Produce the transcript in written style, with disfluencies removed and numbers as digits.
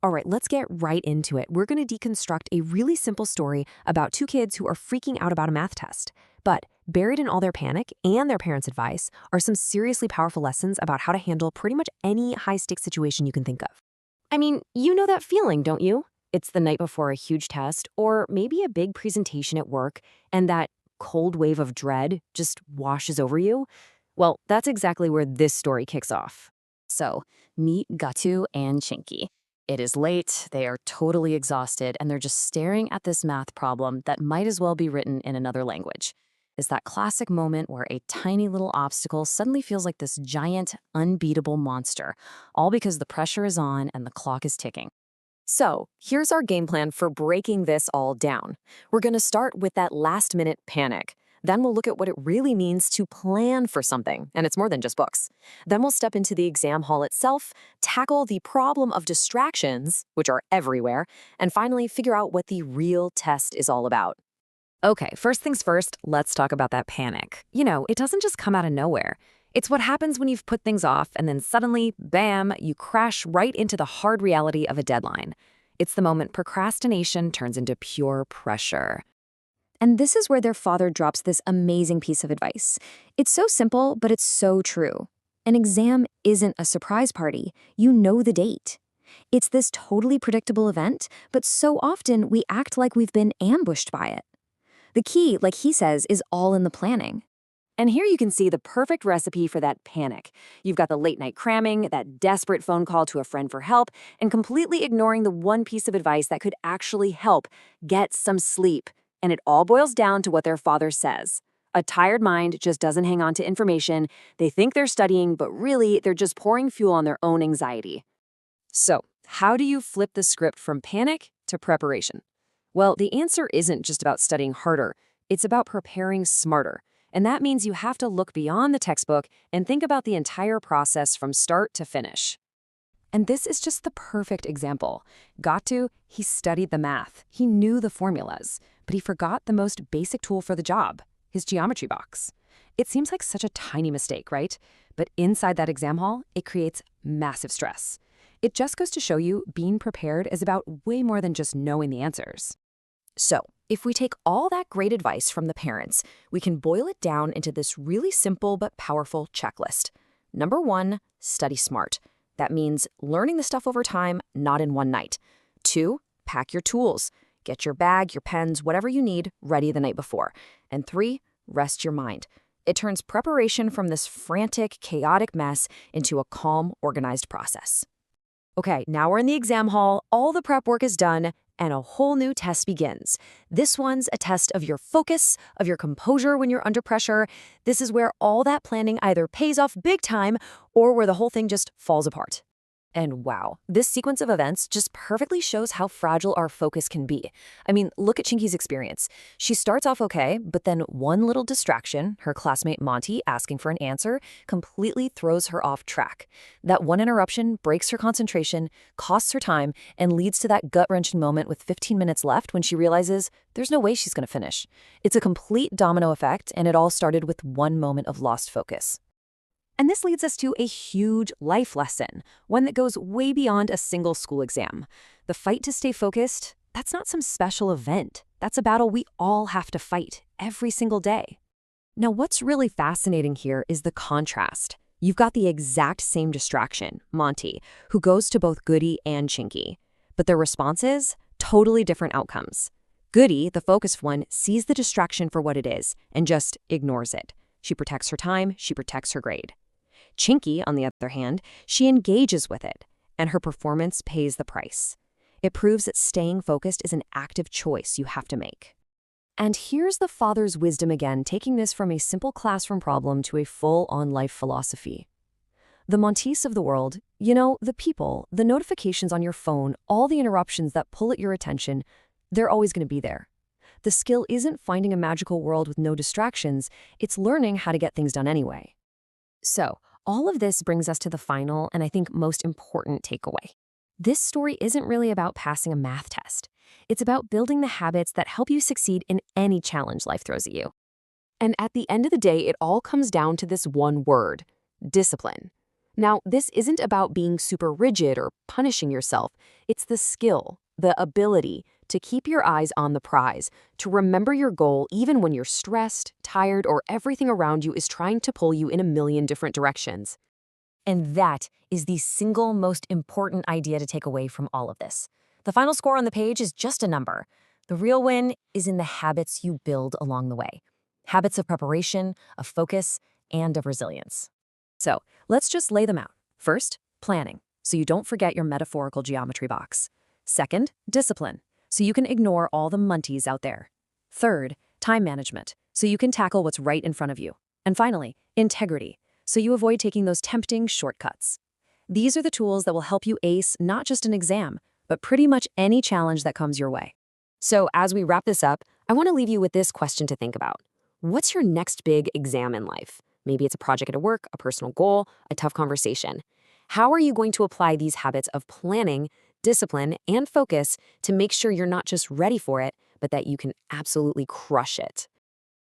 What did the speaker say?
All right, let's get right into it. We're going to deconstruct a really simple story about two kids who are freaking out about a math test. But buried in all their panic and their parents' advice are some seriously powerful lessons about how to handle pretty much any high-stakes situation you can think of. I mean, you know that feeling, don't you? It's the night before a huge test or maybe a big presentation at work, and that cold wave of dread just washes over you. Well, that's exactly where this story kicks off. So, meet Gatu and Chinky. It is late, they are totally exhausted, and they're just staring at this math problem that might as well be written in another language. It's that classic moment where a tiny little obstacle suddenly feels like this giant, unbeatable monster, all because the pressure is on and the clock is ticking. So, here's our game plan for breaking this all down. We're going to start with that last-minute panic. Then we'll look at what it really means to plan for something, and it's more than just books. Then we'll step into the exam hall itself, tackle the problem of distractions, which are everywhere, and finally figure out what the real test is all about. Okay, first things first, let's talk about that panic. It doesn't just come out of nowhere. It's what happens when you've put things off and then suddenly, bam, you crash right into the hard reality of a deadline. It's the moment procrastination turns into pure pressure. And this is where their father drops this amazing piece of advice. It's so simple, but it's so true. An exam isn't a surprise party. You know the date. It's this totally predictable event, but so often we act like we've been ambushed by it. The key, like he says, is all in the planning. And here you can see the perfect recipe for that panic. You've got the late night cramming, that desperate phone call to a friend for help, and completely ignoring the one piece of advice that could actually help: get some sleep. And it all boils down to what their father says. A tired mind just doesn't hang on to information. They think they're studying, but really, they're just pouring fuel on their own anxiety. So, how do you flip the script from panic to preparation? Well, the answer isn't just about studying harder. It's about preparing smarter. And that means you have to look beyond the textbook and think about the entire process from start to finish. And this is just the perfect example. Gatu, he studied the math. He knew the formulas, but he forgot the most basic tool for the job, his geometry box. It seems like such a tiny mistake, right? But inside that exam hall, it creates massive stress. It just goes to show you being prepared is about way more than just knowing the answers. So, if we take all that great advice from the parents, we can boil it down into this really simple but powerful checklist. Number 1, study smart. That means learning the stuff over time, not in one night. 2, pack your tools. Get your bag, your pens, whatever you need, ready the night before. And 3, rest your mind. It turns preparation from this frantic, chaotic mess into a calm, organized process. Okay, now we're in the exam hall, all the prep work is done, and a whole new test begins. This one's a test of your focus, of your composure when you're under pressure. This is where all that planning either pays off big time or where the whole thing just falls apart. And wow, this sequence of events just perfectly shows how fragile our focus can be. I mean, look at Chinky's experience. She starts off okay, but then one little distraction, her classmate Monty asking for an answer, completely throws her off track. That one interruption breaks her concentration, costs her time, and leads to that gut-wrenching moment with 15 minutes left when she realizes there's no way she's going to finish. It's a complete domino effect, and it all started with one moment of lost focus. And this leads us to a huge life lesson, one that goes way beyond a single school exam. The fight to stay focused, that's not some special event. That's a battle we all have to fight every single day. Now, what's really fascinating here is the contrast. You've got the exact same distraction, Monty, who goes to both Goody and Chinky. But their responses, totally different outcomes. Goody, the focused one, sees the distraction for what it is and just ignores it. She protects her time, she protects her grade. Chinky, on the other hand, she engages with it, and her performance pays the price. It proves that staying focused is an active choice you have to make. And here's the father's wisdom again, taking this from a simple classroom problem to a full-on life philosophy. The Montes of the world, the people, the notifications on your phone, all the interruptions that pull at your attention, they're always going to be there. The skill isn't finding a magical world with no distractions, it's learning how to get things done anyway. So, all of this brings us to the final and I think most important takeaway. This story isn't really about passing a math test. It's about building the habits that help you succeed in any challenge life throws at you. And at the end of the day, it all comes down to this one word: discipline. Now, this isn't about being super rigid or punishing yourself. It's the skill, the ability to keep your eyes on the prize, to remember your goal even when you're stressed, tired, or everything around you is trying to pull you in a million different directions. And that is the single most important idea to take away from all of this. The final score on the page is just a number. The real win is in the habits you build along the way. Habits of preparation, of focus, and of resilience. So let's just lay them out. First, planning, so you don't forget your metaphorical geometry box. Second, discipline, so you can ignore all the munties out there. Third, time management, so you can tackle what's right in front of you. And finally, integrity, so you avoid taking those tempting shortcuts. These are the tools that will help you ace not just an exam, but pretty much any challenge that comes your way. So, as we wrap this up, I want to leave you with this question to think about. What's your next big exam in life? Maybe it's a project at work, a personal goal, a tough conversation. How are you going to apply these habits of planning, discipline, and focus to make sure you're not just ready for it, but that you can absolutely crush it?